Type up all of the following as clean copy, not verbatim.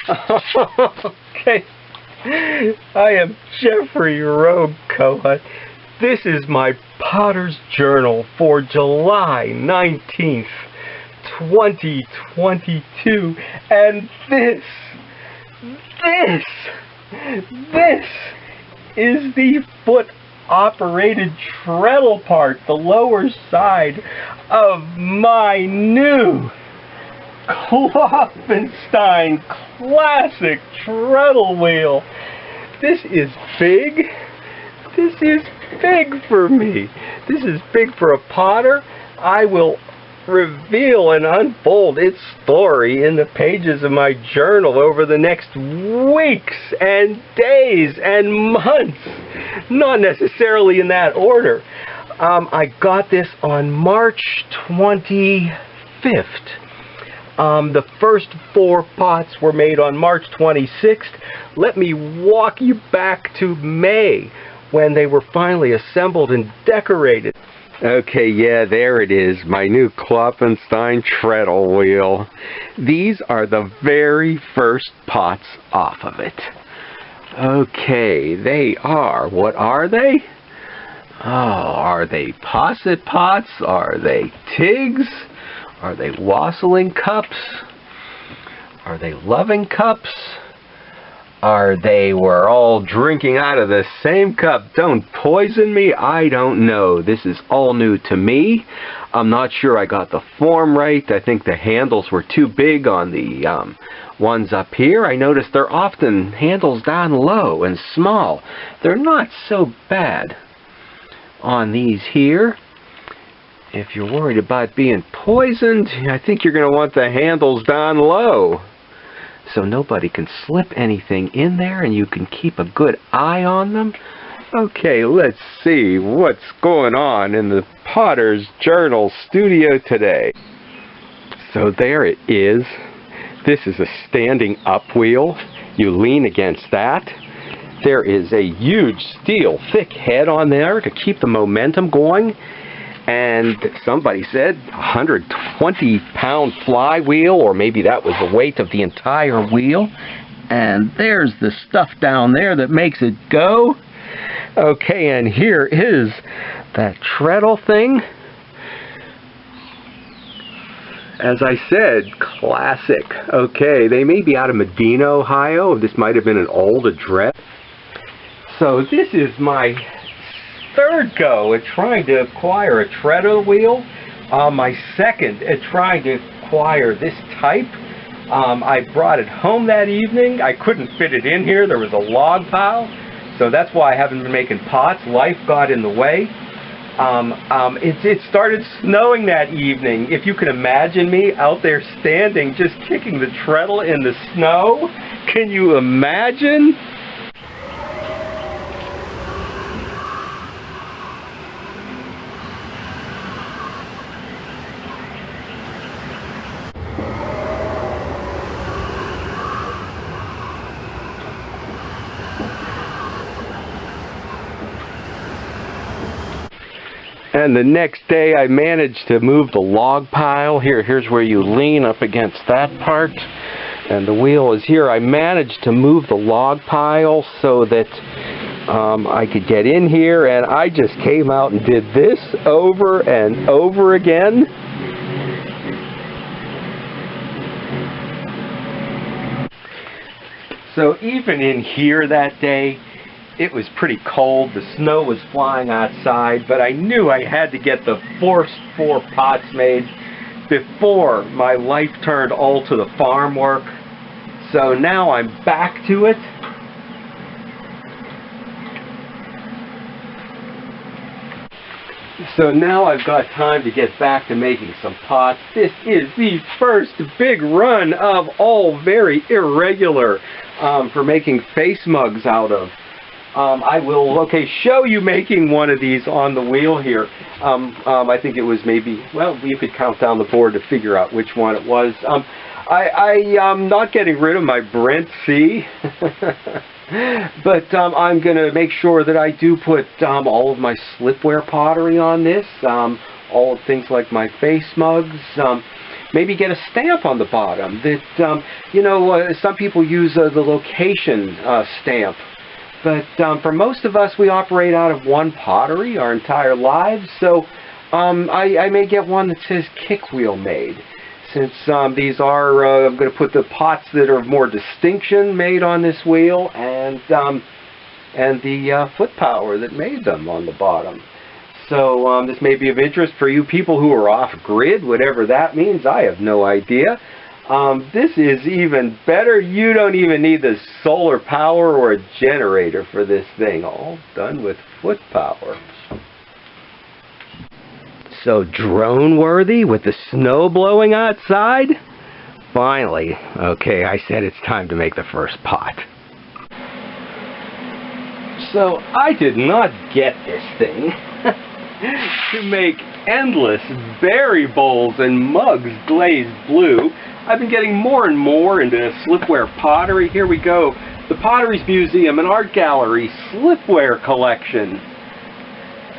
Okay, I am Jeffrey Rogue Kohut. This is my Potter's Journal for July 19th, 2022, and this is the foot-operated treadle part, the lower side of my new Klopfenstein classic treadle wheel. This is big. This is big for me. This is big for a potter. I will reveal and unfold its story in the pages of my journal over the next weeks and days and months. Not necessarily in that order. I got this on March 25th. The first 4 pots were made on March 26th. Let me walk you back to May, when they were finally assembled and decorated. Okay, yeah, there it is, my new Klopfenstein treadle wheel. These are the very first pots off of it. Okay, they are, what are they? Oh, are they posset pots? Are they tigs? Are they wassailing cups? Are they loving cups? We're all drinking out of the same cup? Don't poison me? I don't know. This is all new to me. I'm not sure I got the form right. I think the handles were too big on the ones up here. I noticed they're often handles down low and small. They're not so bad on these here. If you're worried about being poisoned, I think you're going to want the handles down low, so nobody can slip anything in there and you can keep a good eye on them. Okay, let's see what's going on in the Potter's Journal studio today. So there it is. This is a standing up wheel. You lean against that. There is a huge steel thick head on there to keep the momentum going. And somebody said 120-pound flywheel, or maybe that was the weight of the entire wheel. And there's the stuff down there that makes it go. Okay, and here is that treadle thing. As I said, classic. Okay, they may be out of Medina, Ohio. This might have been an old address. So this is my third go at trying to acquire a treadle wheel. My second at trying to acquire this type. I brought it home that evening. I couldn't fit it in here. There was a log pile. So that's why I haven't been making pots. Life got in the way. It started snowing that evening. If you can imagine me out there standing, just kicking the treadle in the snow. Can you imagine? And the next day I managed to move the log pile. Here's where you lean up against that part. And the wheel is here. I managed to move the log pile so that I could get in here. And I just came out and did this over and over again. So even in here that day, it was pretty cold. The snow was flying outside, but I knew I had to get the first 4 pots made before my life turned all to the farm work. So now I'm back to it. So now I've got time to get back to making some pots. This is the first big run of all very irregular for making face mugs out of. I will, show you making one of these on the wheel here. I think it was maybe, well, you could count down the board to figure out which one it was. I'm not getting rid of my Brent C. But I'm going to make sure that I do put all of my slipware pottery on this. All things like my face mugs. maybe get a stamp on the bottom that, you know, some people use the location stamp. But for most of us, we operate out of one pottery our entire lives. So I may get one that says kick wheel made. Since these are, I'm going to put the pots that are of more distinction made on this wheel, and the foot power that made them on the bottom. So this may be of interest for you people who are off-grid, whatever that means. I have no idea. This is even better. You don't even need the solar power or a generator for this thing. All done with foot power. So drone-worthy with the snow blowing outside? Finally. Okay, I said it's time to make the first pot. So I did not get this thing to make endless berry bowls and mugs glazed blue. I've been getting more and more into slipware pottery. Here we go. The Potteries Museum and Art Gallery slipware collection.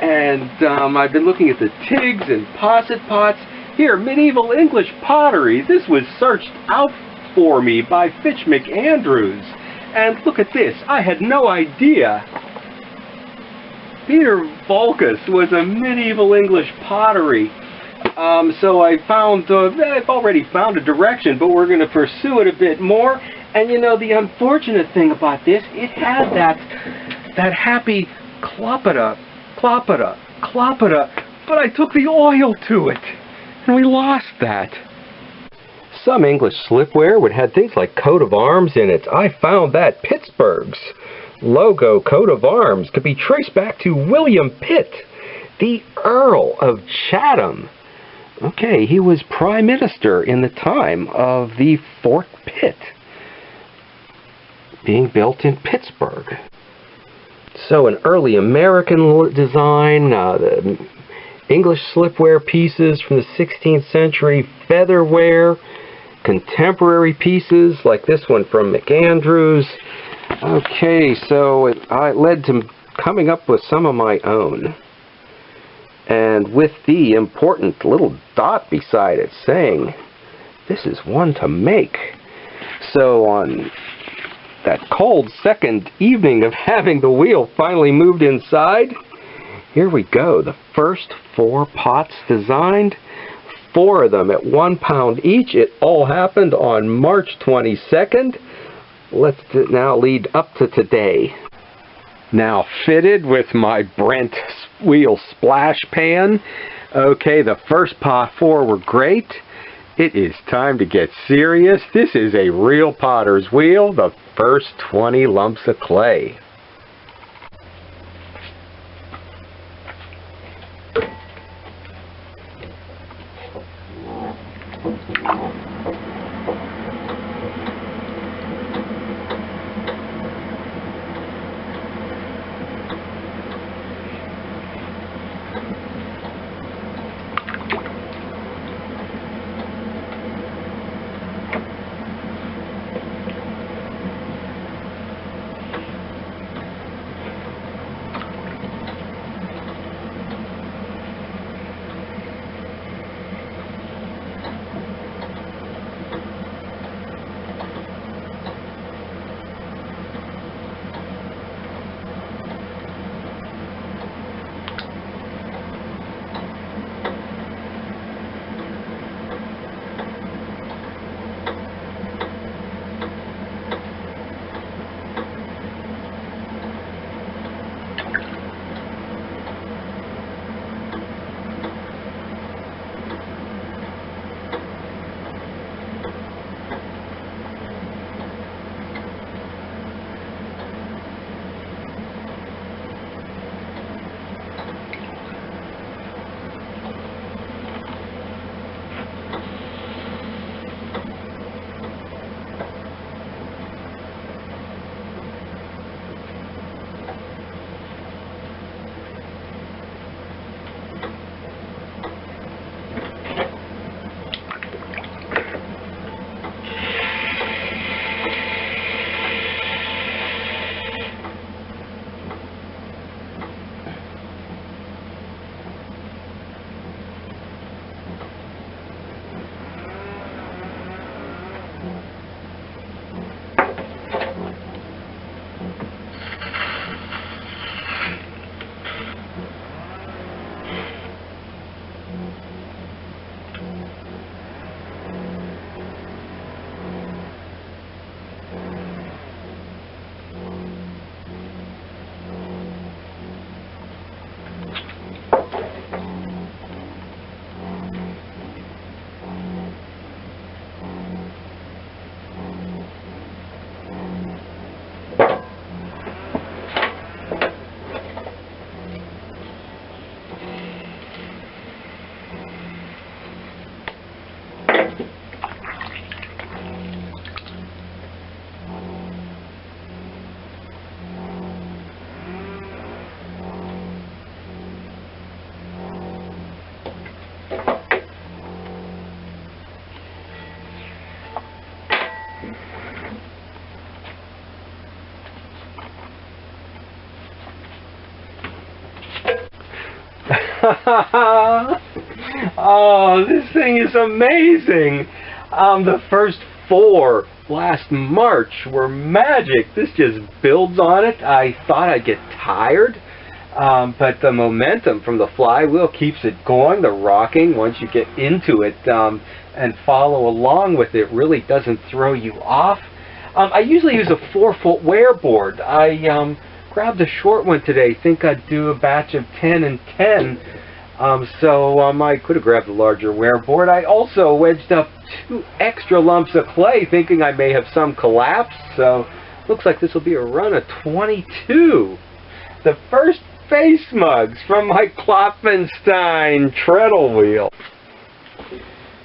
And I've been looking at the tigs and posset pots. Here, medieval English pottery. This was searched out for me by Fitch McAndrews. And look at this. I had no idea. Peter Volkus was a medieval English pottery. So I found, I've already found a direction, but we're going to pursue it a bit more. And you know, the unfortunate thing about this, it had that happy cloppita, cloppita, cloppita, but I took the oil to it, and we lost that. Some English slipware would have things like coat of arms in it. I found that Pittsburgh's logo coat of arms could be traced back to William Pitt, the Earl of Chatham. Okay, he was Prime Minister in the time of the Fort Pitt being built in Pittsburgh. So an early American design, the English slipware pieces from the 16th century, featherware, contemporary pieces like this one from McAndrews. Okay, so it led to coming up with some of my own. And with the important little dot beside it saying, this is one to make. So on that cold second evening of having the wheel finally moved inside, here we go. The first 4 pots designed, 4 of them at £1 each. It all happened on March 22nd. Let's now lead up to today. Now fitted with my Brent wheel splash pan. Okay, the first 4 were great. It is time to get serious. This is a real potter's wheel. The first 20 lumps of clay. Oh, this thing is amazing. The first 4 last March were magic. This just builds on it. I thought I'd get tired, but the momentum from the flywheel keeps it going. The rocking, once you get into it and follow along with it, really doesn't throw you off. I usually use a 4-foot wear board. I grabbed a short one today. Think I'd do a batch of 10 and 10. So I could have grabbed a larger wear board. I also wedged up 2 extra lumps of clay, thinking I may have some collapse. So looks like this will be a run of 22. The first face mugs from my Klopfenstein treadle wheel.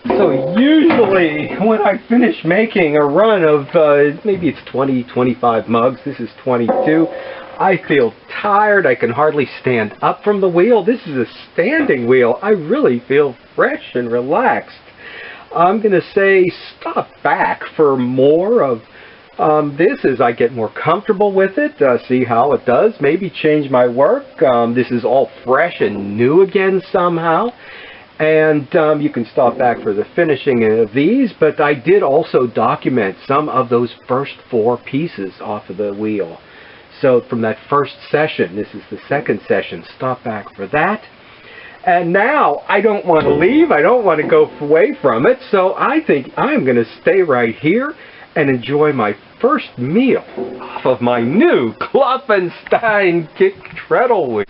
So usually when I finish making a run of maybe it's 20, 25 mugs, this is 22, I feel tired. I can hardly stand up from the wheel. This is a standing wheel. I really feel fresh and relaxed. I'm going to say stop back for more of this as I get more comfortable with it, see how it does, maybe change my work. This is all fresh and new again somehow. And you can stop back for the finishing of these, but I did also document some of those first 4 pieces off of the wheel. So from that first session, this is the second session, stop back for that. And now I don't want to leave, I don't want to go away from it, so I think I'm going to stay right here and enjoy my first meal off of my new Klopfenstein kick treadle wheel.